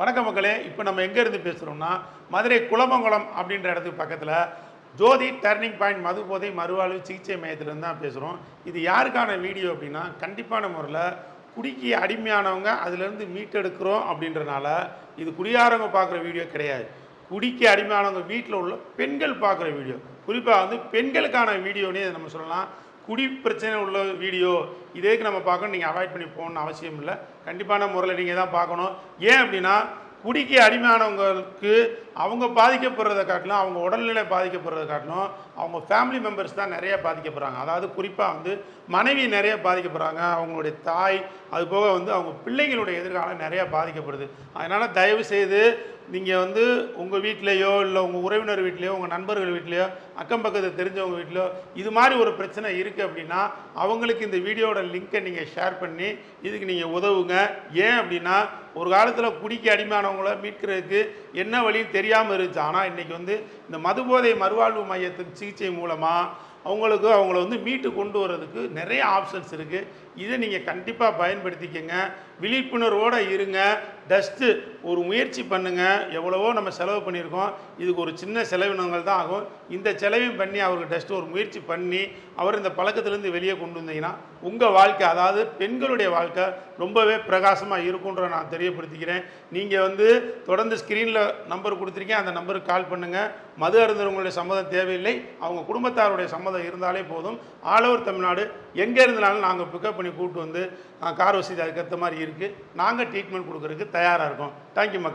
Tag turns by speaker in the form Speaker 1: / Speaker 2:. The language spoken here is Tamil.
Speaker 1: வணக்க மக்களே, இப்போ நம்ம எங்கேருந்து பேசுகிறோம்னா மதுரை குலமங்கலம் அப்படின்ற இடத்துக்கு பக்கத்தில் ஜோதி டர்னிங் பாயிண்ட் மது போதை மறுவாழ்வு சிகிச்சை மையத்திலேருந்து தான் பேசுகிறோம். இது யாருக்கான வீடியோ அப்படின்னா, கண்டிப்பான முறையில் குடிக்கு அடிமையானவங்க அதிலேருந்து மீட்டெடுக்கிறோம் அப்படின்றனால இது குடியாரவங்க பார்க்குற வீடியோ கிடையாது. குடிக்கு அடிமையானவங்க வீட்டில் உள்ள பெண்கள் பார்க்குற வீடியோ, குறிப்பாக வந்து பெண்களுக்கான வீடியோனே நம்ம சொல்லலாம். குடி பிரச்சனை உள்ள வீடியோ இதேக்கு நம்ம பார்க்கணும், நீங்கள் அவாய்ட் பண்ணி போகணும்னு அவசியம் இல்லை. கண்டிப்பான முறையில் நீங்கள் தான் பார்க்கணும். ஏன் அப்படின்னா, குடிக்கு அடிமையானவங்களுக்கு அவங்க பாதிக்கப்படுறதை காட்டிலும், அவங்க உடல்நிலை பாதிக்கப்படுறதை காட்டிலும் அவங்க ஃபேமிலி மெம்பர்ஸ் தான் நிறைய பாதிக்கப்படுறாங்க. அதாவது குறிப்பாக வந்து மனைவி நிறைய பாதிக்கப்படுறாங்க, அவங்களுடைய தாய், அது போக வந்து அவங்க பிள்ளைங்களுடைய எதிர்காலம் நிறையா பாதிக்கப்படுது. அதனால் தயவு செய்து நீங்கள் வந்து உங்கள் வீட்லேயோ இல்லை உங்கள் உறவினர் வீட்லேயோ உங்கள் நண்பர்கள் வீட்லேயோ அக்கம் பக்கத்தில் தெரிஞ்சவங்க வீட்லையோ இது மாதிரி ஒரு பிரச்சனை இருக்குது அப்படின்னா அவங்களுக்கு இந்த வீடியோட லிங்க்கை நீங்கள் ஷேர் பண்ணி இதுக்கு நீங்கள் உதவுங்க. ஏன் அப்படின்னா, ஒரு காலத்தில் குடிக்கு அடிமையானவங்கள மீட்கிறதுக்கு என்ன வழின்னு தெரியாமல் இருந்துச்சு. ஆனால் இன்றைக்கி வந்து இந்த மதுபோதை மறுவாழ்வு மையத்தின் சிகிச்சை மூலமாக அவங்கள வந்து மீட்டு கொண்டு வர்றதுக்கு நிறைய ஆப்ஷன்ஸ் இருக்குது. இதை நீங்கள் கண்டிப்பாக பயன்படுத்திக்கங்க, விழிப்புணர்வோடு இருங்க. டஸ்ட்டு ஒரு முயற்சி பண்ணுங்கள். எவ்வளவோ நம்ம செலவு பண்ணியிருக்கோம், இதுக்கு ஒரு சின்ன செலவினங்கள் தான் ஆகும். இந்த செலவையும் பண்ணி அவருக்கு டஸ்ட்டு ஒரு முயற்சி பண்ணி அவர் இந்த பழக்கத்துலேருந்து வெளியே கொண்டு வந்தீங்கன்னா உங்கள் வாழ்க்கை, அதாவது பெண்களுடைய வாழ்க்கை ரொம்பவே பிரகாசமாக இருக்குன்ற நான் தெரியப்படுத்திக்கிறேன். நீங்கள் வந்து தொடர்ந்து ஸ்க்ரீனில் நம்பர் கொடுத்துருக்கேன், அந்த நம்பருக்கு கால் பண்ணுங்கள். மது அருந்தவங்களுடைய சம்மதம் தேவையில்லை, அவங்க குடும்பத்தாருடைய சம்மதம் இருந்தாலே போதும். ஆல் ஓவர் தமிழ்நாடு எங்கே இருந்தாலும் நாங்கள் பிக்கப் பண்ணி கூப்பிட்டு வந்து கார் வசதி அதுக்கேற்ற மாதிரி இருக்குது. நாங்கள் ட்ரீட்மெண்ட் கொடுக்குறதுக்கு தயாராக இருக்கோம். தேங்க்யூ மக்கள்.